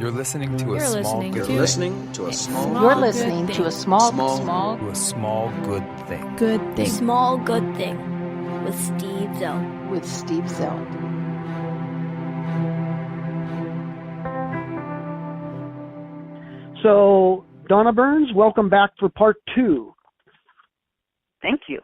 You're listening to a You're small listening good to- thing. listening to a small You're good listening thing. to a small To a small good thing. Good The thing. Small Good Thing with Steve Zell. with Steve Zell. So, Donna Burns, welcome back for part 2. Thank you.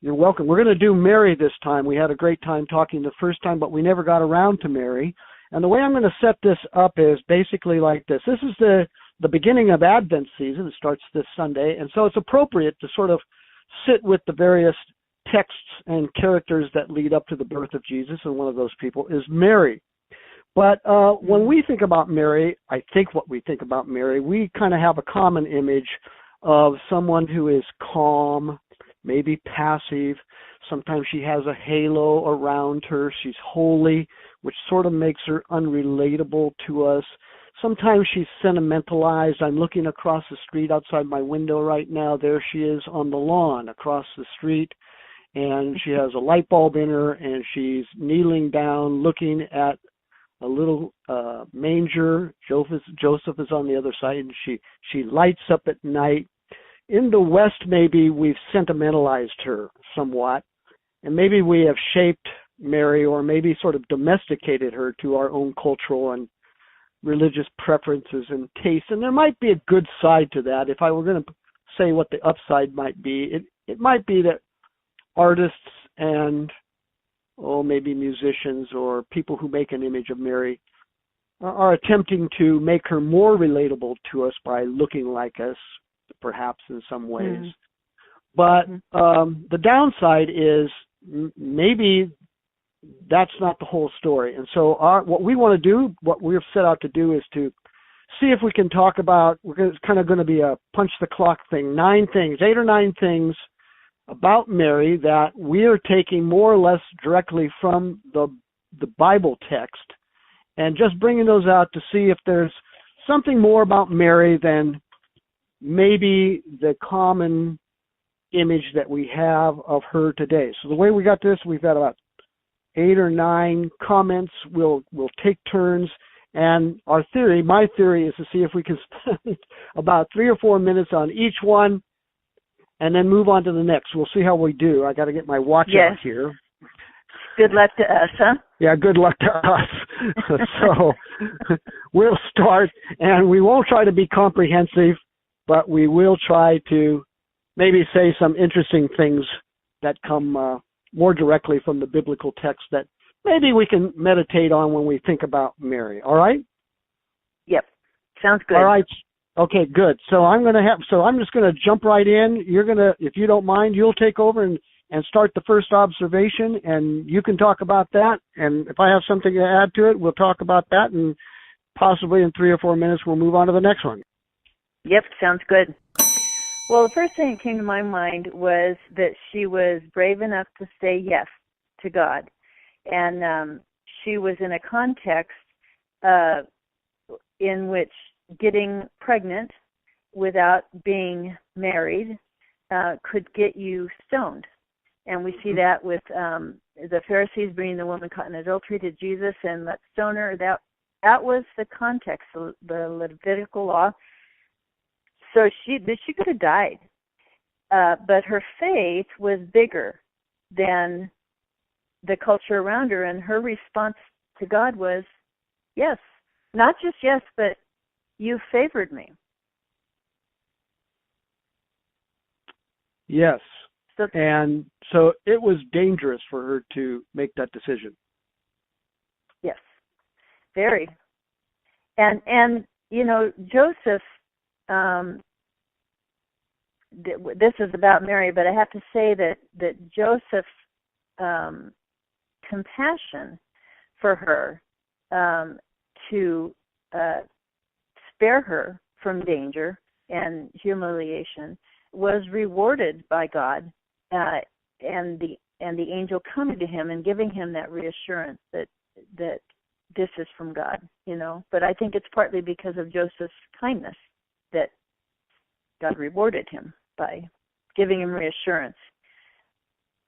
You're welcome. We're going to do Mary this time. We had a great time talking the first time, but we never got around to Mary. And the way I'm going to set this up is basically like this. This is the beginning of Advent season. It starts this Sunday. And so it's appropriate to sort of sit with the various texts and characters that lead up to the birth of Jesus. And one of those people is Mary. But when we think about Mary, I think what we think about Mary, we kind of have a common image of someone who is calm, maybe passive. Sometimes she has a halo around her. She's holy, which sort of makes her unrelatable to us. Sometimes she's sentimentalized. I'm looking across the street outside my window right now. There she is on the lawn across the street, and she has a light bulb in her, and she's kneeling down looking at a little manger. Joseph is on the other side, and she lights up at night. In the West, maybe we've sentimentalized her somewhat, and maybe we have shaped Mary or maybe sort of domesticated her to our own cultural and religious preferences and tastes. And there might be a good side to that. If I were going to say what the upside might be, it might be that artists and maybe musicians or people who make an image of Mary are attempting to make her more relatable to us by looking like us, perhaps in some ways. But the downside is maybe that's not the whole story. And so what we want to do, what we've set out to do, is to see if we can talk about, it's kind of going to be a punch the clock thing, 8 or 9 things about Mary that we are taking more or less directly from the Bible text and just bringing those out to see if there's something more about Mary than maybe the common image that we have of her today. So the way we got this, we've got about 8 or 9 comments. We'll take turns, and my theory is to see if we can spend about 3 or 4 minutes on each one and then move on to the next. We'll see how we do. I got to get my watch out here. Good luck to us, huh? Yeah, good luck to us. So we'll start, and we won't try to be comprehensive, but we will try to maybe say some interesting things that come more directly from the biblical text that maybe we can meditate on when we think about Mary. All right? Yep. Sounds good. All right. Okay, good. So I'm just going to jump right in. You're going to, if you don't mind, you'll take over and start the first observation, and you can talk about that. And if I have something to add to it, we'll talk about that, and possibly in 3 or 4 minutes we'll move on to the next one. Yep, sounds good. Well, the first thing that came to my mind was that she was brave enough to say yes to God. And she was in a context in which getting pregnant without being married could get you stoned. And we see that with the Pharisees bringing the woman caught in adultery to Jesus and let's stone her. That was the context, the Levitical law. So she could have died. But her faith was bigger than the culture around her, and her response to God was, yes. Not just yes, but you favored me. Yes. And so it was dangerous for her to make that decision. Yes, very. And you know, Joseph, this is about Mary, but I have to say that Joseph's compassion for her to spare her from danger and humiliation was rewarded by God, and the angel coming to him and giving him that reassurance that this is from God, you know. But I think it's partly because of Joseph's kindness that God rewarded him by giving him reassurance.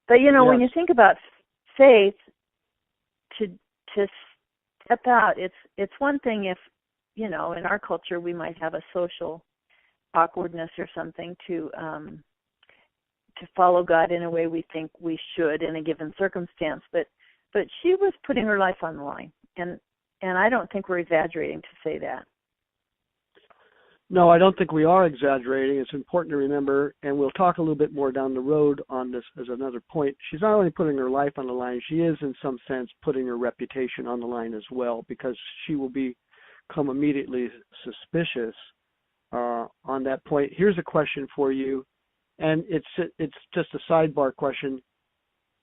But you know, when you think about faith, to step out, it's one thing in our culture, we might have a social awkwardness or something to follow God in a way we think we should in a given circumstance. But she was putting her life on the line, and I don't think we're exaggerating to say that. No, I don't think we are exaggerating. It's important to remember, and we'll talk a little bit more down the road on this as another point. She's not only putting her life on the line, she is in some sense putting her reputation on the line as well, because she will become immediately suspicious on that point. Here's a question for you, and it's just a sidebar question.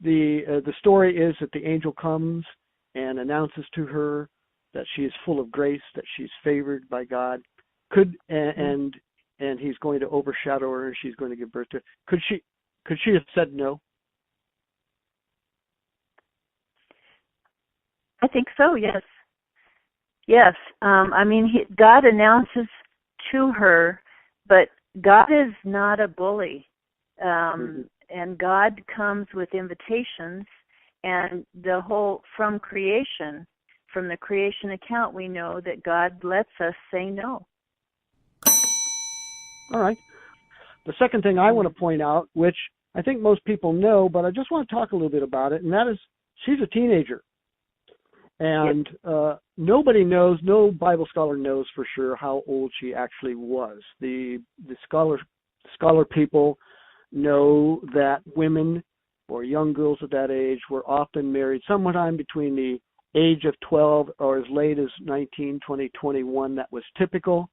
The story is that the angel comes and announces to her that she is full of grace, that she's favored by God. And he's going to overshadow her, and she's going to give birth to. Could she have said no? I think so. Yes. God announces to her, but God is not a bully, and God comes with invitations, and from the creation account, we know that God lets us say no. All right. The second thing I want to point out, which I think most people know, but I just want to talk a little bit about it, and that is she's a teenager. And nobody knows, no Bible scholar knows for sure how old she actually was. The scholar people know that women or young girls at that age were often married sometime between the age of 12 or as late as 19, 20, 21. That was typical.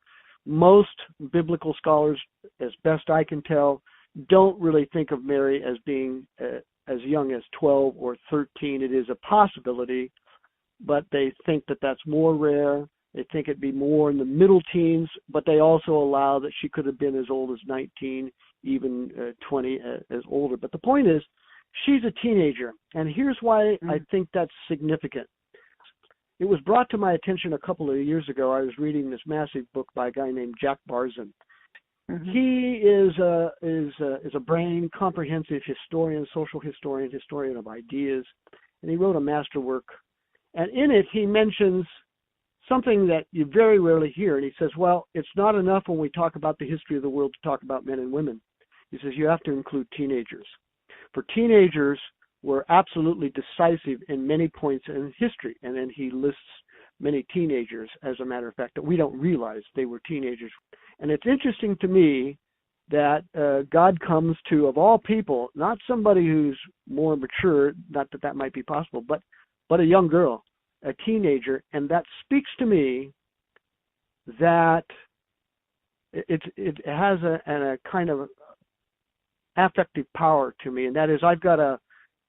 Most biblical scholars, as best I can tell, don't really think of Mary as being as young as 12 or 13. It is a possibility, but they think that that's more rare. They think it'd be more in the middle teens, but they also allow that she could have been as old as 19, even 20 as older. But the point is, she's a teenager, and here's why I think that's significant. It was brought to my attention a couple of years ago. I was reading this massive book by a guy named Jack Barzun. He is a brain, comprehensive historian, social historian of ideas, and he wrote a masterwork. And in it, he mentions something that you very rarely hear. And he says, well, it's not enough when we talk about the history of the world to talk about men and women. He says you have to include teenagers. For teenagers were absolutely decisive in many points in history. And then he lists many teenagers, as a matter of fact, that we don't realize they were teenagers. And it's interesting to me that God comes to, of all people, not somebody who's more mature, not that that might be possible, but a young girl, a teenager. And that speaks to me that it has a kind of affective power to me. And that is, I've got a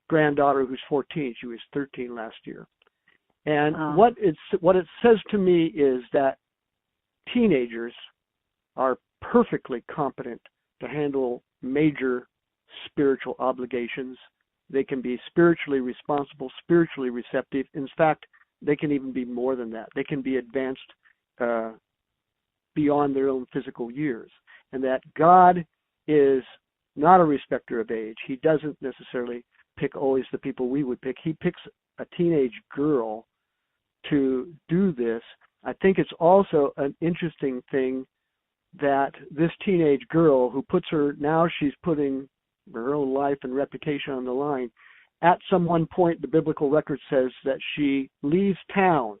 granddaughter who's 14. She was 13 last year. And what it says to me is that teenagers are perfectly competent to handle major spiritual obligations. They can be spiritually responsible, spiritually receptive. In fact, they can even be more than that. They can be advanced beyond their own physical years. And that God is not a respecter of age. He doesn't necessarily pick always the people we would pick. He picks a teenage girl to do this. I think it's also an interesting thing that this teenage girl who she's putting her own life and reputation on the line. At some one point, the biblical record says that she leaves town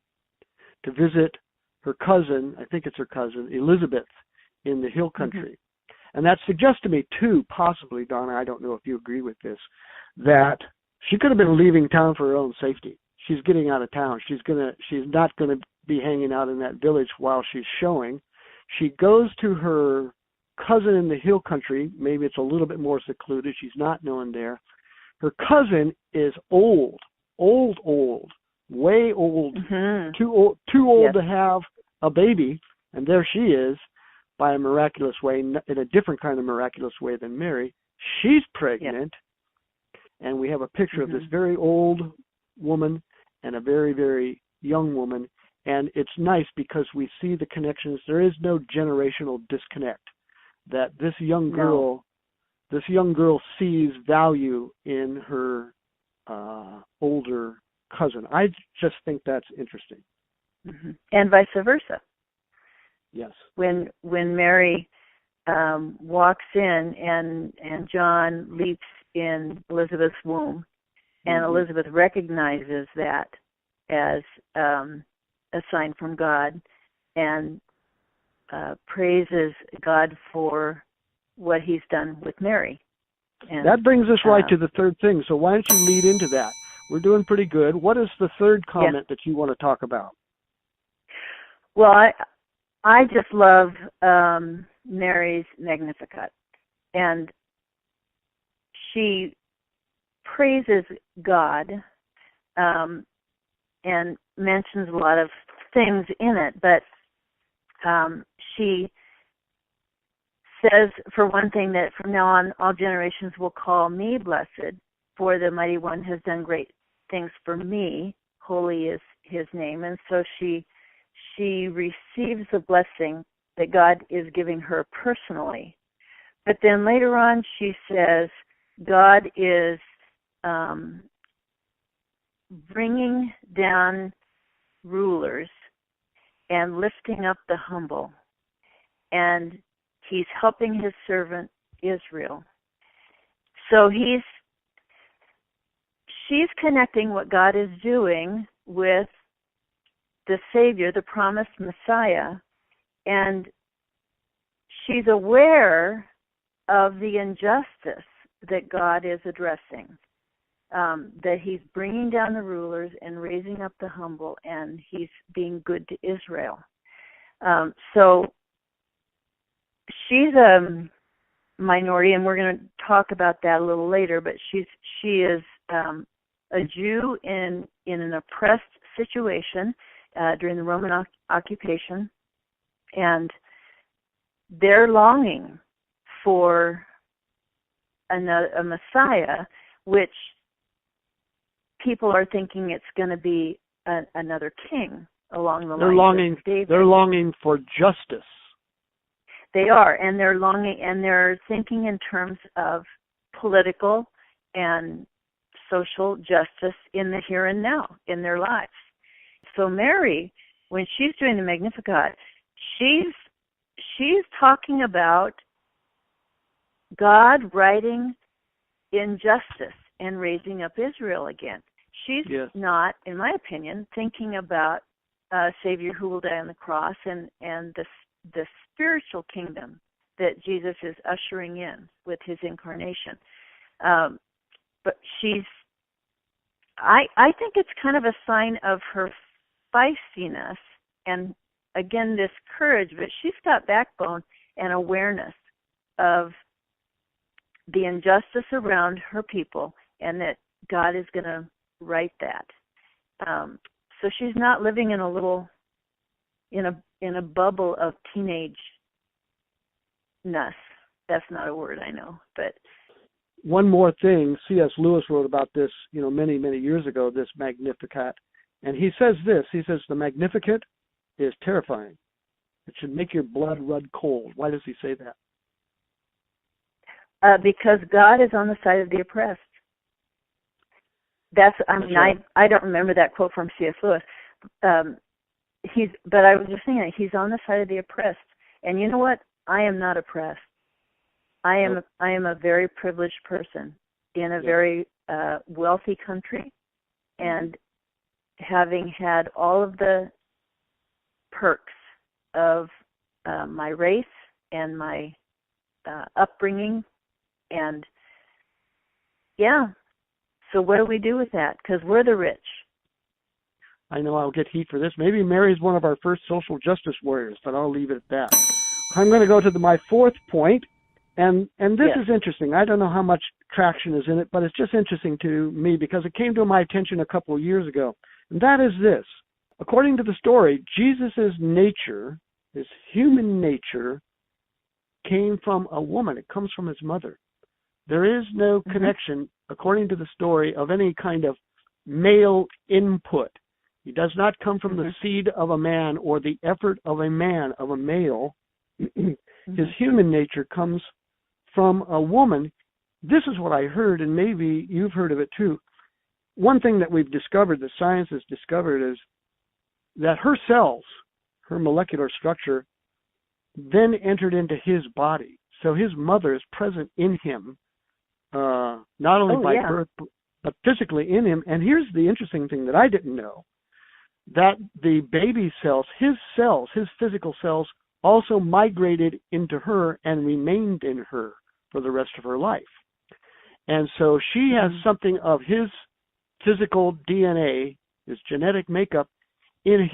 to visit her cousin, I think it's her cousin, Elizabeth, in the hill country. And that suggests to me, too, possibly, Donna, I don't know if you agree with this, that she could have been leaving town for her own safety. She's getting out of town. She's not going to be hanging out in that village while she's showing. She goes to her cousin in the hill country. Maybe it's a little bit more secluded. She's not known there. Her cousin is old, way old, too old to have a baby, and there she is, by a miraculous way, in a different kind of miraculous way than Mary. She's pregnant, and we have a picture of this very old woman and a very, very young woman, and it's nice because we see the connections. There is no generational disconnect, that this young girl sees value in her older cousin. I just think that's interesting. And vice versa. Yes. When Mary walks in and John leaps in Elizabeth's womb, and Elizabeth recognizes that as a sign from God and praises God for what he's done with Mary. And that brings us right to the third thing. So why don't you lead into that? We're doing pretty good. What is the third comment that you want to talk about? Well, I just love Mary's Magnificat, and she praises God and mentions a lot of things in it, but she says, for one thing, that from now on all generations will call me blessed, for the Mighty One has done great things for me. Holy is his name. And so she receives the blessing that God is giving her personally. But then later on she says God is bringing down rulers and lifting up the humble. And he's helping his servant Israel. So she's connecting what God is doing with the Savior, the promised Messiah, and she's aware of the injustice that God is addressing, that he's bringing down the rulers and raising up the humble, and he's being good to Israel. So she's a minority, and we're going to talk about that a little later, but she is a Jew in an oppressed situation during the Roman occupation, and they're longing for a Messiah, which people are thinking it's going to be another king along the lines of David. They're longing for justice. They are, and they're longing, and they're thinking in terms of political and social justice in the here and now in their lives. So Mary, when she's doing the Magnificat, she's talking about God righting injustice and raising up Israel again. She's not, in my opinion, thinking about a Savior who will die on the cross and the spiritual kingdom that Jesus is ushering in with his incarnation. But I think it's kind of a sign of her feistiness and, again, this courage, but she's got backbone and awareness of the injustice around her people and that God is going to right that. So she's not living in a bubble of teenage-ness. That's not a word, I know, but one more thing, C.S. Lewis wrote about this, many, many years ago, this Magnificat, and he says this. He says the Magnificat is terrifying. It should make your blood run cold. Why does he say that? Because God is on the side of the oppressed. I don't remember that quote from C.S. Lewis. But I was just saying, he's on the side of the oppressed. And you know what? I am not oppressed. I am a very privileged person in a very wealthy country, and having had all of the perks of my race and my upbringing, and so what do we do with that? Because we're the rich. I know I'll get heat for this. Maybe Mary's one of our first social justice warriors, but I'll leave it at that. I'm going to go to my fourth point. And this is interesting. I don't know how much traction is in it, but it's just interesting to me because it came to my attention a couple of years ago. And that is this. According to the story, Jesus' nature, his human nature, came from a woman. It comes from his mother. There is no connection, according to the story, of any kind of male input. He does not come from the seed of a man or the effort of a man, of a male. His human nature comes from a woman. This is what I heard, and maybe you've heard of it too. One thing that we've discovered, that science has discovered, is that her cells, her molecular structure, then entered into his body. So his mother is present in him, not only by birth, but physically in him. And here's the interesting thing that I didn't know, that the baby cells, his physical cells, also migrated into her and remained in her for the rest of her life. And so she has something of his physical DNA, his genetic makeup, in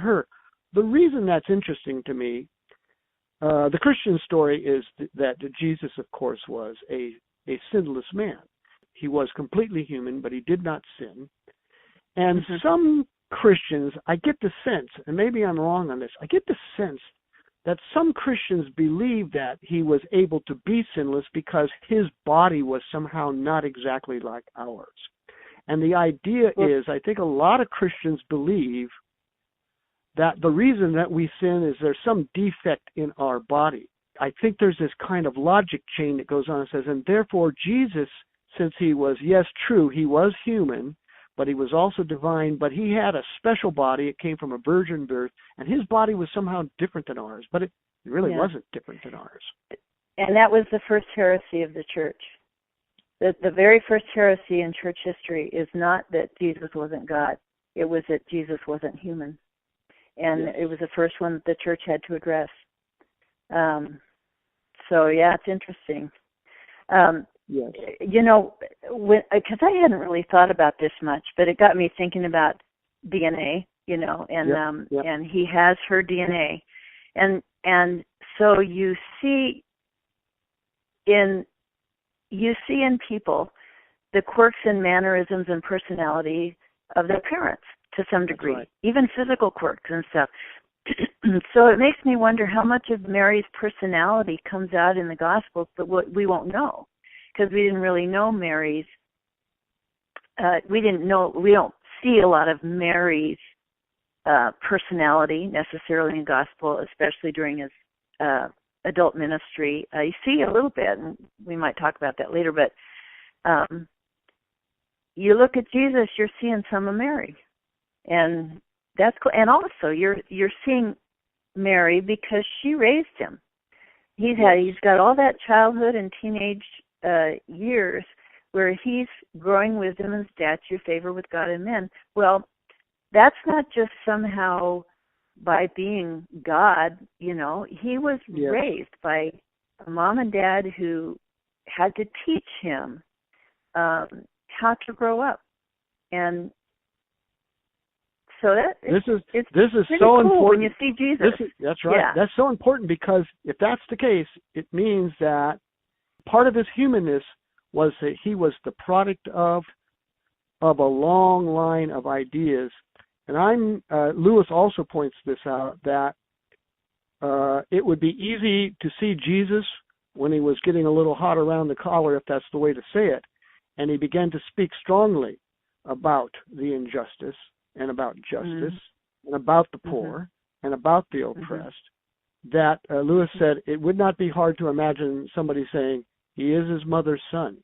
her. The reason that's interesting to me, the Christian story is that Jesus, of course, was a sinless man. He was completely human, but he did not sin. And some Christians, I get the sense, and maybe I'm wrong on this, I get the sense that some Christians believe that he was able to be sinless because his body was somehow not exactly like ours. And the idea is, I think a lot of Christians believe that the reason that we sin is there's some defect in our body. I think there's this kind of logic chain that goes on and says, and therefore Jesus, since he was, yes, true, he was human, but he was also divine, but he had a special body. It came from a virgin birth, and his body was somehow different than ours, but it really wasn't different than ours. And that was the first heresy of the church. The very first heresy in church history is not that Jesus wasn't God. It was that Jesus wasn't human. And it was the first one that the church had to address. So, it's interesting. Yes. You know, because I hadn't really thought about this much, but it got me thinking about DNA, you know, and and he has her DNA. And so you see in people the quirks and mannerisms and personality of their parents to some degree, even physical quirks and stuff. So it makes me wonder how much of Mary's personality comes out in the Gospels, but we won't know because we didn't really know Mary's. We don't see a lot of Mary's personality necessarily in the Gospel, especially during his adult ministry. You see a little bit, and we might talk about that later, but you look at Jesus, you're seeing some of Mary. And that's cool. And also you're seeing Mary because she raised him. He's got all that childhood and teenage years where he's growing wisdom and stature, favor with God and men. Well, that's not just somehow by being God, you know. He was raised by a mom and dad who had to teach him how to grow up. And so this is so cool important when you see Jesus. That's right. Yeah. That's so important because if that's the case, it means that part of his humanness was that he was the product of a long line of ideas. And Lewis also points this out, that it would be easy to see Jesus when he was getting a little hot around the collar, if that's the way to say it, and he began to speak strongly about the injustice and about justice and about the poor and about the oppressed, that Lewis said it would not be hard to imagine somebody saying he is his mother's son.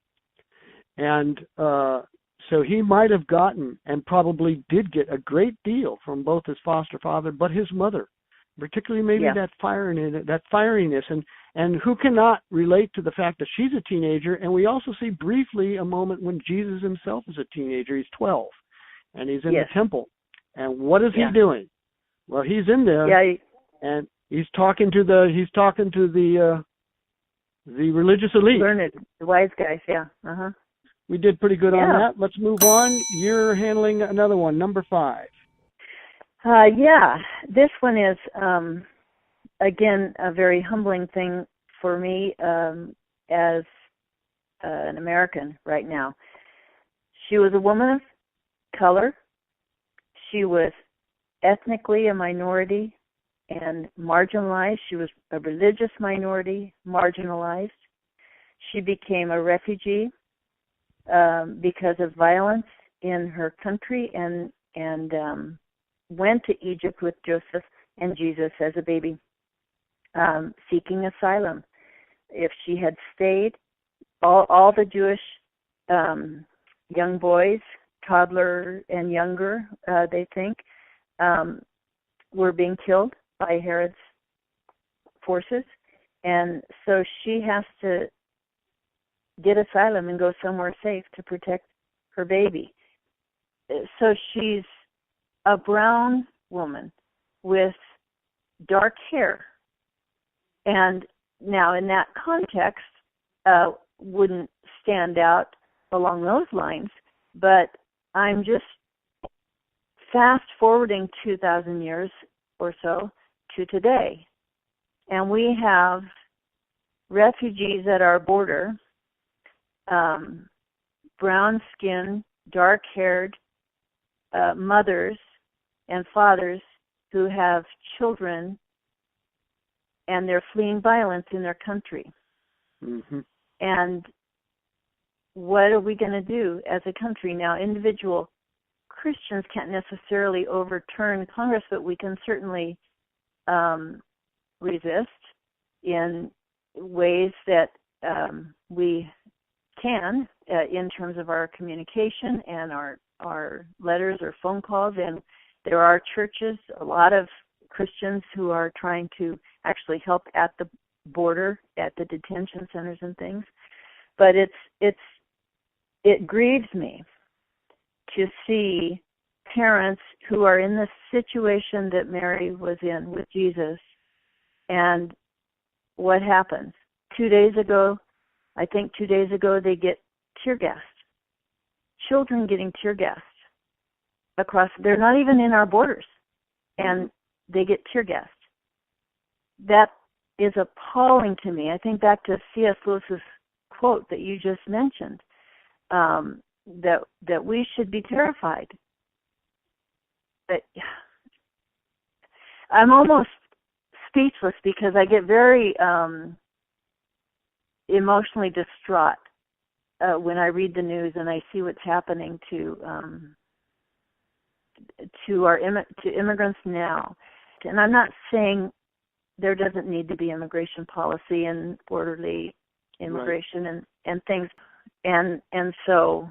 And so he might have gotten, and probably did get, a great deal from both his foster father but his mother, particularly maybe that fieriness. And who cannot relate to the fact that she's a teenager? And we also see briefly a moment when Jesus himself is a teenager. He's 12. And he's in the temple. And what is he doing? Well, he's in there, and he's talking to the religious elite. Learned, the wise guys, We did pretty good on that. Let's move on. You're handling another one, number 5. This one is, again, a very humbling thing for me as an American right now. She was a woman of color. She was ethnically a minority and marginalized. She was a religious minority, marginalized. She became a refugee because of violence in her country and went to Egypt with Joseph and Jesus as a baby, seeking asylum. If she had stayed, all the Jewish young boys, toddler and younger, they think, were being killed by Herod's forces, and so she has to get asylum and go somewhere safe to protect her baby. So she's a brown woman with dark hair. And now in that context, wouldn't stand out along those lines, but I'm just fast forwarding 2,000 years or so to today. And we have refugees at our border, brown skinned, dark haired mothers and fathers who have children, and they're fleeing violence in their country. Mm-hmm. And what are we going to do as a country? Now, individual Christians can't necessarily overturn Congress, but we can certainly resist in ways that we can in terms of our communication and our letters or phone calls. And there are churches, a lot of Christians who are trying to actually help at the border, at the detention centers and things. But it grieves me to see parents who are in the situation that Mary was in with Jesus. And what happens? 2 days ago, they get tear gassed. Children getting tear gassed across. They're not even in our borders, and they get tear gassed. That is appalling to me. I think back to C.S. Lewis's quote that you just mentioned, that we should be terrified. But I'm almost speechless because I get very emotionally distraught when I read the news and I see what's happening to immigrants now. And I'm not saying there doesn't need to be immigration policy and orderly immigration, right, and things. And so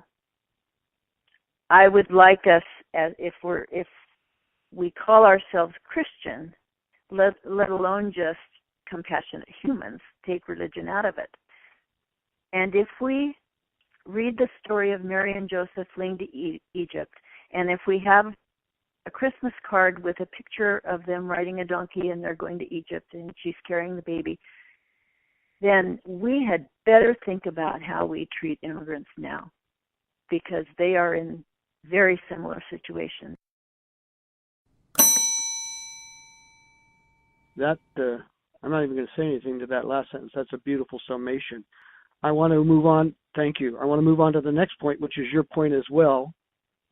I would like us, as if we call ourselves Christian, let alone just compassionate humans, take religion out of it. And if we read the story of Mary and Joseph fleeing to Egypt, and if we have a Christmas card with a picture of them riding a donkey and they're going to Egypt and she's carrying the baby, then we had better think about how we treat immigrants now, because they are in very similar situations. That I'm not even going to say anything to that last sentence. That's a beautiful summation. I want to move on. Thank you. I want to move on to the next point, which is your point as well.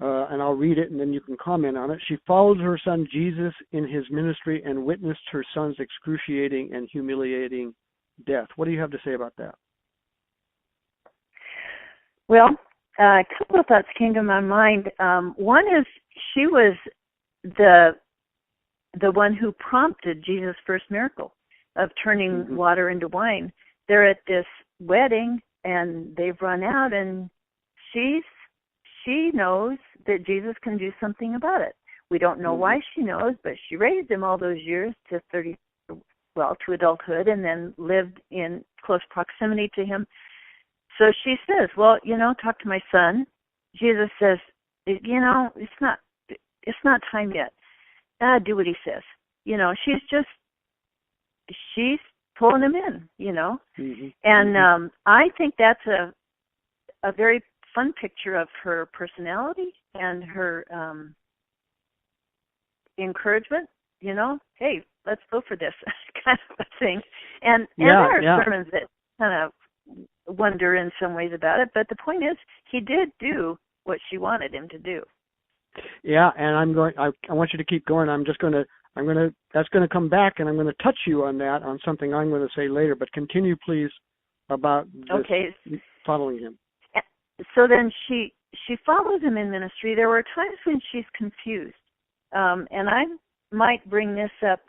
And I'll read it and then you can comment on it. She followed her son Jesus in his ministry and witnessed her son's excruciating and humiliating death. What do you have to say about that? Well, a couple of thoughts came to my mind. One is she was the one who prompted Jesus' first miracle of turning water into wine. They're at this wedding and they've run out, and she knows that Jesus can do something about it. We don't know why she knows, but she raised him all those years to adulthood, and then lived in close proximity to him. So she says, well, talk to my son. Jesus says, it's not time yet. Do what he says. She's pulling him in, And I think that's a very fun picture of her personality and her encouragement, hey, let's go for this kind of a thing. And there are sermons that kind of wonder in some ways about it, but the point is he did do what she wanted him to do. Yeah, and I want you to keep going. That's going to come back, and I'm going to touch you on that, on something I'm going to say later, but continue, please, about this, following him. So then she follows him in ministry. There were times when she's confused, and I might bring this up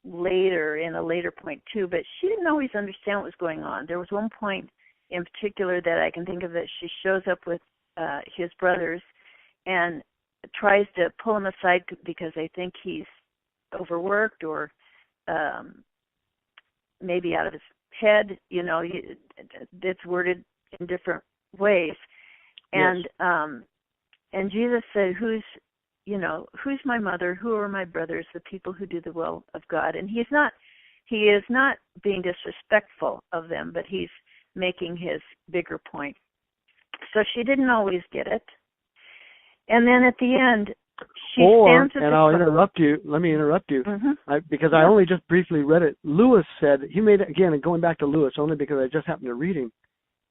later, in a later point too, but she didn't always understand what was going on. There was one point in particular that I can think of that she shows up with his brothers and tries to pull him aside because they think he's overworked or maybe out of his head. It's worded in different ways. And and Jesus said, who's my mother? Who are my brothers? The people who do the will of God. And he is not being disrespectful of them, but he's making his bigger point. So she didn't always get it. And then at the end, stands at and I'll interrupt you. Let me interrupt you, because I only just briefly read it. Lewis said, he made it, again, going back to Lewis, only because I just happened to read him.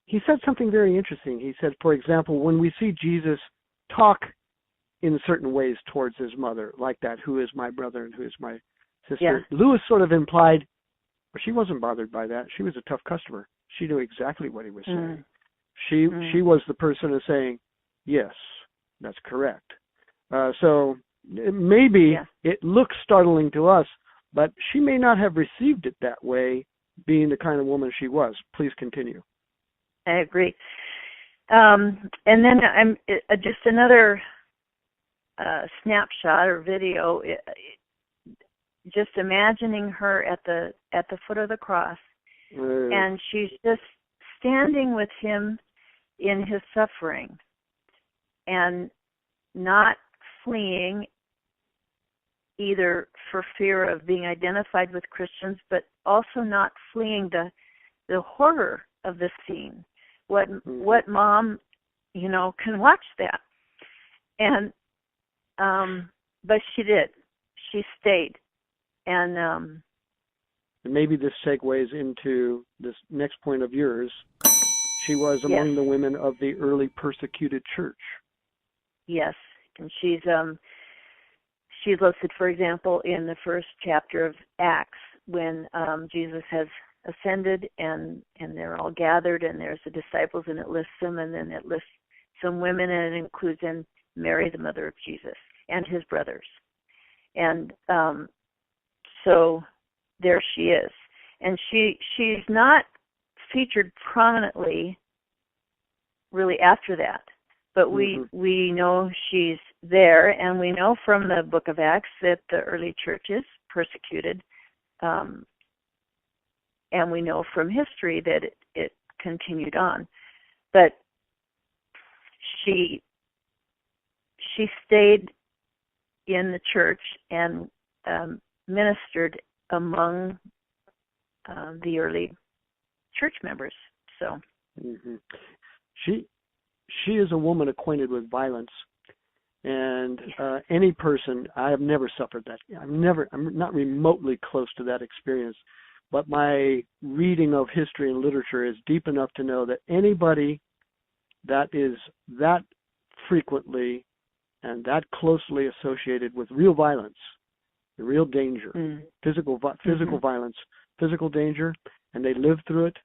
He said something very interesting. He said, for example, when we see Jesus talk in certain ways towards his mother, like that, who is my brother and who is my sister, Lewis sort of implied, well, she wasn't bothered by that. She was a tough customer. She knew exactly what he was saying. She was the person who's saying, yes, that's correct. So maybe it looks startling to us, but she may not have received it that way, being the kind of woman she was. Please continue. I agree. And then I'm just another snapshot or video. Just imagining her at the foot of the cross, and she's just standing with him in his suffering, and not fleeing either for fear of being identified with Christians, but also not fleeing the horror of the scene. What mom, can watch that? And but she did. She stayed. And maybe this segues into this next point of yours. She was among the women of the early persecuted church. Yes, and she's listed, for example, in the first chapter of Acts when Jesus has ascended and they're all gathered, and there's the disciples, and it lists them, and then it lists some women, and it includes in Mary, the mother of Jesus, and his brothers. And so there she is. And she's not featured prominently really after that. But we know she's there, and we know from the book of Acts that the early church is persecuted. And we know from history that it continued on. But she stayed in the church and ministered among the early church members. So she is a woman acquainted with violence, and any person, I have never suffered that. I'm not remotely close to that experience, but my reading of history and literature is deep enough to know that anybody that is that frequently and that closely associated with real violence, the real danger, physical violence, physical danger, and they live through it,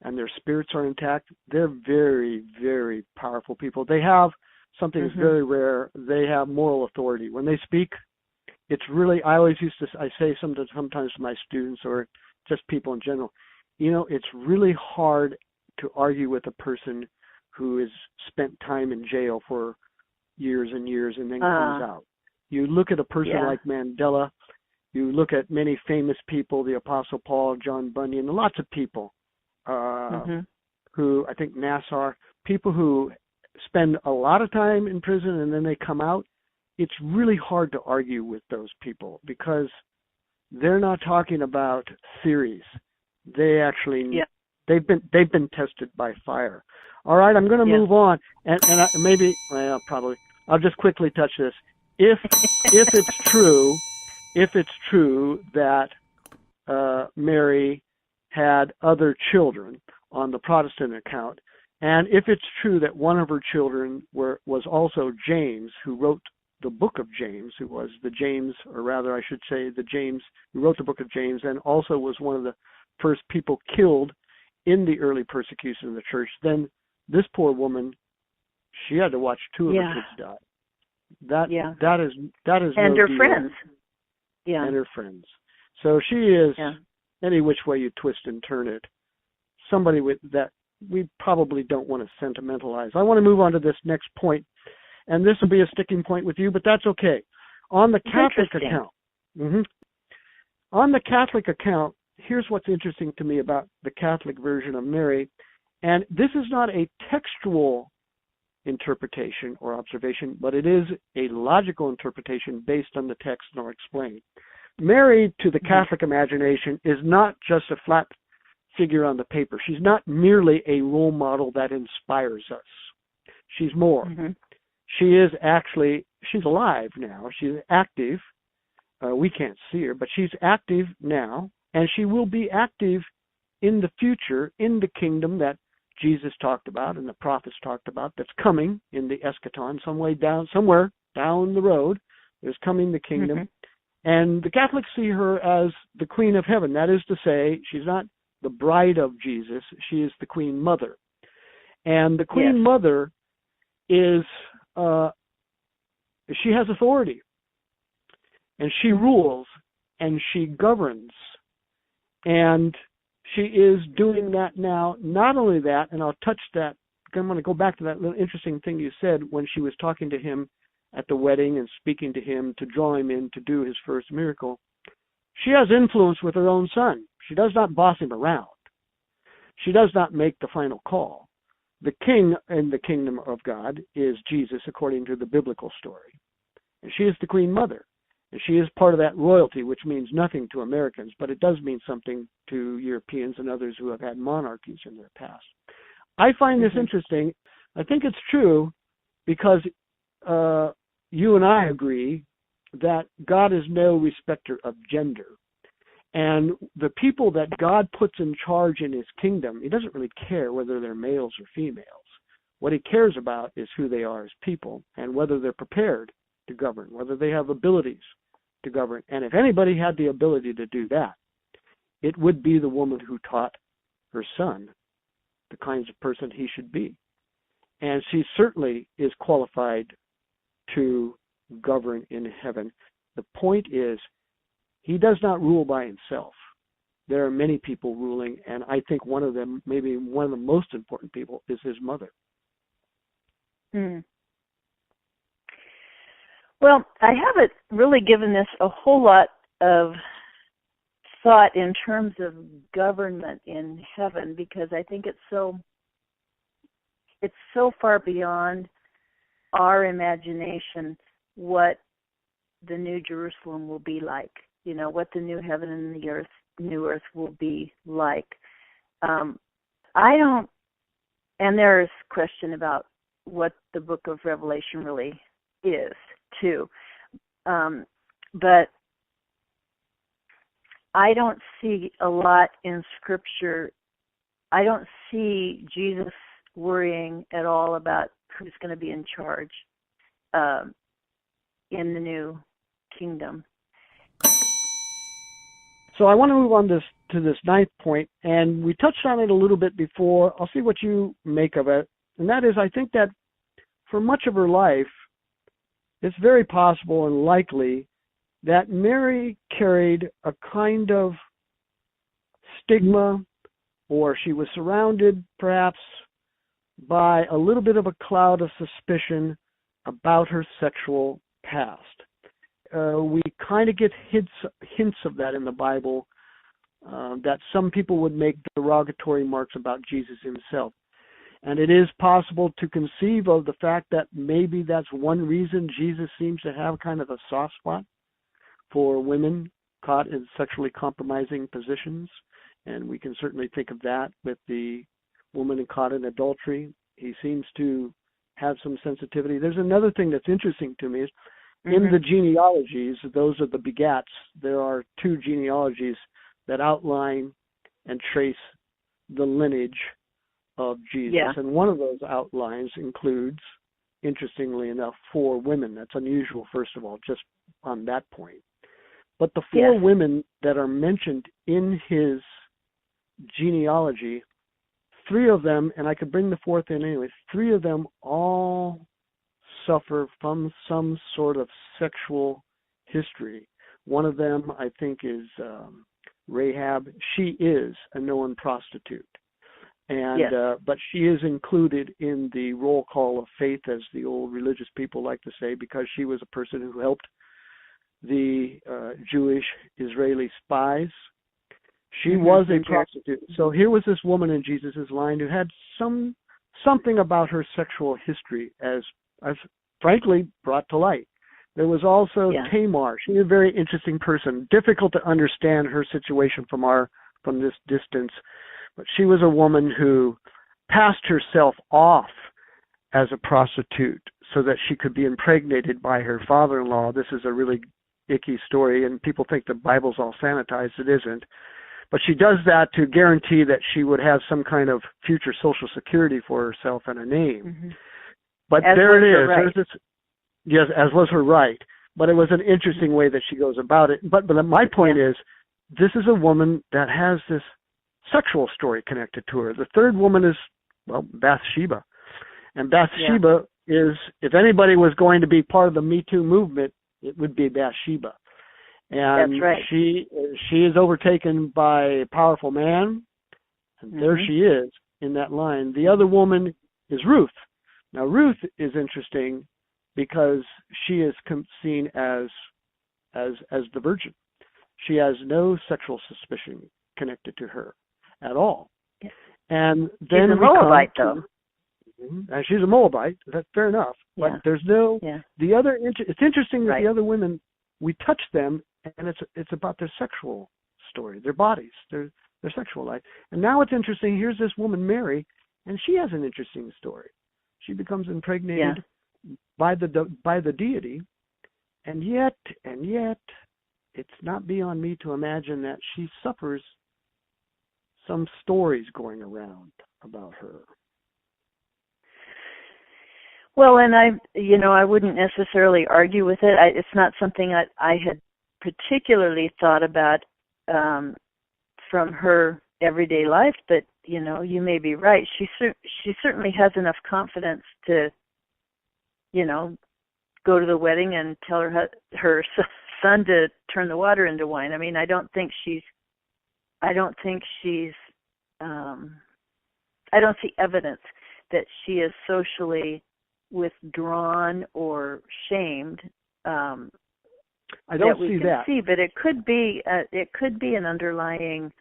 and their spirits are intact, they're very, very powerful people. They have something that's very rare. They have moral authority. When they speak, it's really, I say sometimes to my students or just people in general, it's really hard to argue with a person who has spent time in jail for years and years and then comes out. You look at a person like Mandela, you look at many famous people, the Apostle Paul, John Bunyan, lots of people who, I think Nassar, people who spend a lot of time in prison and then they come out. It's really hard to argue with those people because they're not talking about theories. They actually, they've been tested by fire. All right, I'm going to move on, and probably I'll just quickly touch this. If it's true that Mary had other children on the Protestant account, and if it's true that one of her children was also James, who wrote the book of James, who was the James, or rather I should say the James who wrote the book of James, and also was one of the first people killed in the early persecution of the church, then this poor woman, she had to watch two of her kids die. That is and no her deal. Friends. And her friends. So she is, any which way you twist and turn it, somebody with that we probably don't want to sentimentalize. I want to move on to this next point, and this will be a sticking point with you, but that's okay. On the Catholic account, On the Catholic account, here's what's interesting to me about the Catholic version of Mary, and this is not a textual interpretation or observation, but it is a logical interpretation based on the text, and I'll explain. Mary, to the Catholic imagination, is not just a flat figure on the paper. She's not merely a role model that inspires us. She's more. She is actually, she's alive now. She's active. We can't see her, but she's active now, and she will be active in the future in the kingdom that Jesus talked about and the prophets talked about that's coming in the eschaton, somewhere down the road. There's coming the kingdom. And the Catholics see her as the Queen of Heaven. That is to say, she's not the bride of Jesus. She is the Queen Mother. And the Queen Mother is, she has authority. And she rules and she governs. And she is doing that now. Not only that, and I'll touch that, I'm going to go back to that little interesting thing you said when she was talking to him at the wedding and speaking to him to draw him in to do his first miracle. She has influence with her own son. She does not boss him around. She does not make the final call. The king in the kingdom of God is Jesus, according to the biblical story. And she is the Queen Mother. And she is part of that royalty, which means nothing to Americans, but it does mean something to Europeans and others who have had monarchies in their past. I find this interesting. I think it's true because you and I agree that God is no respecter of gender. And the people that God puts in charge in his kingdom, he doesn't really care whether they're males or females. What he cares about is who they are as people and whether they're prepared to govern, whether they have abilities to govern. And if anybody had the ability to do that, it would be the woman who taught her son the kinds of person he should be. And she certainly is qualified to govern in heaven. The point is, he does not rule by himself. There are many people ruling, and I think one of them, maybe one of the most important people, is his mother. Well, I haven't really given this a whole lot of thought in terms of government in heaven because I think it's so far beyond our imagination what the New Jerusalem will be like. You know, what the new heaven and the new earth will be like. And there's question about what the book of Revelation really is, too. But I don't see a lot in Scripture. I don't see Jesus worrying at all about who's going to be in charge in the new kingdom. So I want to move on to this ninth point, and we touched on it a little bit before. I'll see what you make of it. And that is, I think that for much of her life, it's very possible and likely that Mary carried a kind of stigma, or she was surrounded perhaps by a little bit of a cloud of suspicion about her sexual past. We kind of get hints of that in the Bible, that some people would make derogatory remarks about Jesus himself. And it is possible to conceive of the fact that maybe that's one reason Jesus seems to have kind of a soft spot for women caught in sexually compromising positions. And we can certainly think of that with the woman caught in adultery. He seems to have some sensitivity. There's another thing that's interesting to me is in the genealogies, those are the begats. There are two genealogies that outline and trace the lineage of Jesus. Yeah. And one of those outlines includes, interestingly enough, 4 women. That's unusual, first of all, just on that point. But the 4 women that are mentioned in his genealogy, 3 of them, and I could bring the 4th in anyway, 3 of them all suffer from some sort of sexual history. One of them, I think, is Rahab. She is a known prostitute. And but she is included in the roll call of faith, as the old religious people like to say, because she was a person who helped the Jewish Israeli spies. She was a prostitute. So here was this woman in Jesus' line who had something about her sexual history as frankly brought to light. There was also Tamar. She was a very interesting person. Difficult to understand her situation from this distance, but she was a woman who passed herself off as a prostitute so that she could be impregnated by her father-in-law. This is a really icky story, and people think the Bible's all sanitized. It isn't. But she does that to guarantee that she would have some kind of future Social Security for herself and a name. Mm-hmm. But as there it is. Right. Yes, as was her right. But it was an interesting way that she goes about it. But my point is, this is a woman that has this sexual story connected to her. The third woman is, Bathsheba. And Bathsheba is, if anybody was going to be part of the Me Too movement, it would be Bathsheba. And that's right. She is overtaken by a powerful man, and there she is in that line. The other woman is Ruth. Now, Ruth is interesting because she is seen as the virgin. She has no sexual suspicion connected to her at all. Yeah. And then she's a Moabite, though. And she's a Moabite. That's fair enough. But there's no the other. It's interesting that the other women, we touch them, and it's about their sexual story, their bodies, their sexual life. And now it's interesting. Here's this woman, Mary, and she has an interesting story. She becomes impregnated by the deity, and yet, it's not beyond me to imagine that she suffers some stories going around about her. Well, and I wouldn't necessarily argue with it. It's not something I had particularly thought about from her everyday life, but you may be right. She certainly has enough confidence to, go to the wedding and tell her son to turn the water into wine. I mean, I don't see evidence that she is socially withdrawn or shamed. I don't see that. But it could be an underlying,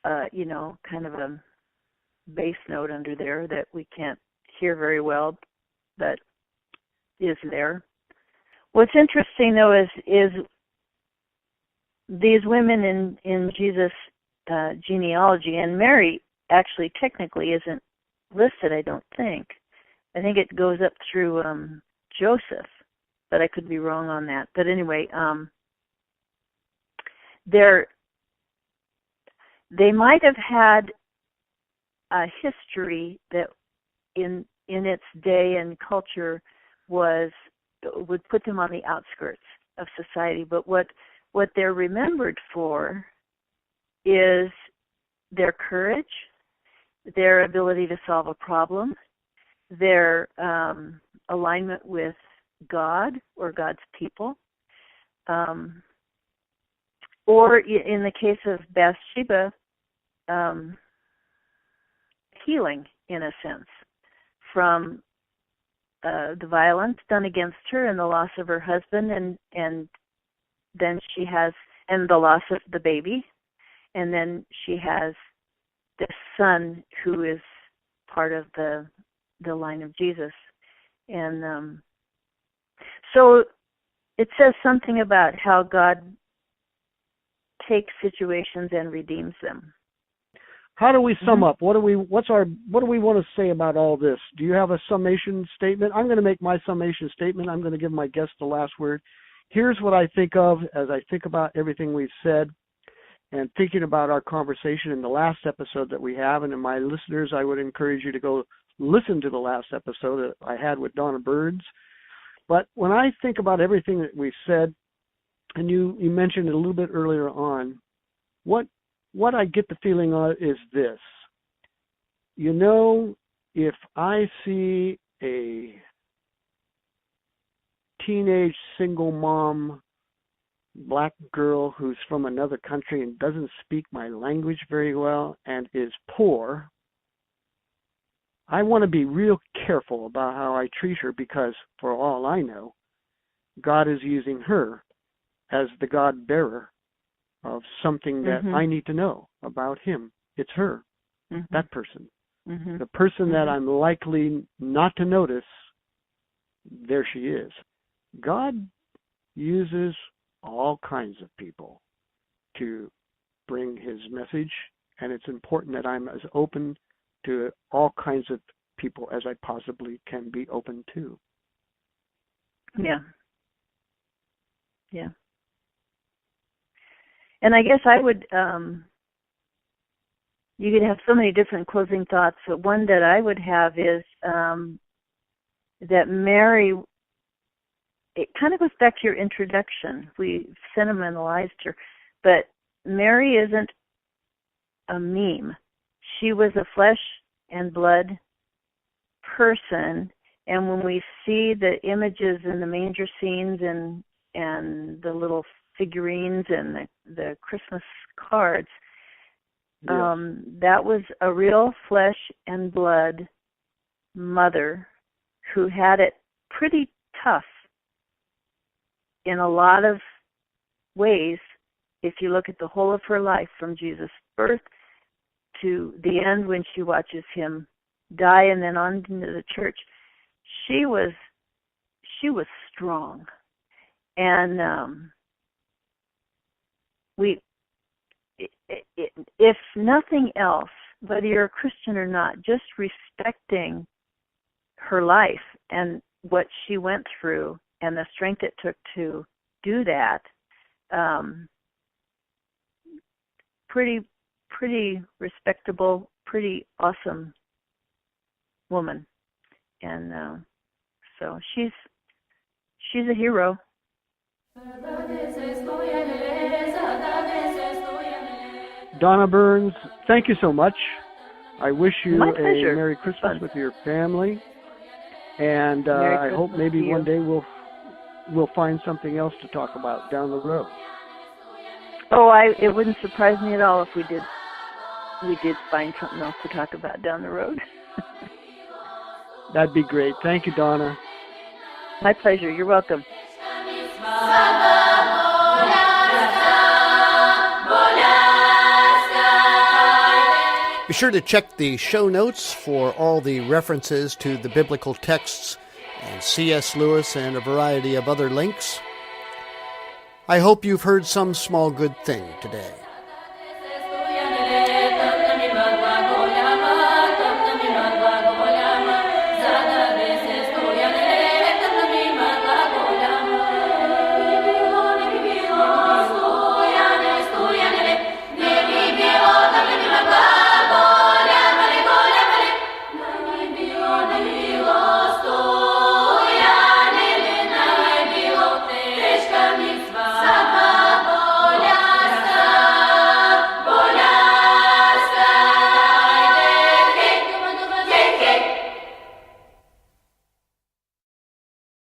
kind of a bass note under there that we can't hear very well, but is there. What's interesting though is these women in Jesus' genealogy, and Mary actually technically isn't listed, I don't think. I think it goes up through Joseph, but I could be wrong on that. But anyway, they might have had a history that in its day and culture would put them on the outskirts of society. But what they're remembered for is their courage, their ability to solve a problem, their alignment with God or God's people, or in the case of Bathsheba, healing in a sense from the violence done against her and the loss of her husband, and then she has the loss of the baby, and then she has this son who is part of the line of Jesus. And so it says something about how God takes situations and redeems them. How do we sum up? What do we want to say about all this? Do you have a summation statement? I'm going to make my summation statement. I'm going to give my guest the last word. Here's what I think of as I think about everything we've said and thinking about our conversation in the last episode that we have. And to my listeners, I would encourage you to go listen to the last episode that I had with Donna Burns. But when I think about everything that we've said, and you mentioned it a little bit earlier on, what I get the feeling of is this. If I see a teenage single mom black girl who's from another country and doesn't speak my language very well and is poor, I want to be real careful about how I treat her, because for all I know, God is using her as the God bearer of something that I need to know about him. It's her, that person. The person that I'm likely not to notice, there she is. God uses all kinds of people to bring his message, and it's important that I'm as open to all kinds of people as I possibly can be open to. Yeah. Yeah. And I guess I would, you could have so many different closing thoughts, but one that I would have is that Mary, it kind of goes back to your introduction. We sentimentalized her, but Mary isn't a meme. She was a flesh and blood person, and when we see the images in the manger scenes and the little figurines and the Christmas cards, that was a real flesh and blood mother who had it pretty tough in a lot of ways. If you look at the whole of her life, from Jesus' birth to the end when she watches him die and then on into the church, she was strong. And if nothing else, whether you're a Christian or not, just respecting her life and what she went through and the strength it took to do that, pretty respectable, pretty awesome woman. And so she's a hero. Donna Burns, thank you so much. I wish you My a pleasure. Merry Christmas with your family, and Merry I hope Christmas maybe to you. one day we'll find something else to talk about down the road. Oh, it wouldn't surprise me at all if we did find something else to talk about down the road. That'd be great. Thank you, Donna. My pleasure. You're welcome. Be sure to check the show notes for all the references to the biblical texts and C.S. Lewis and a variety of other links. I hope you've heard some small good thing today.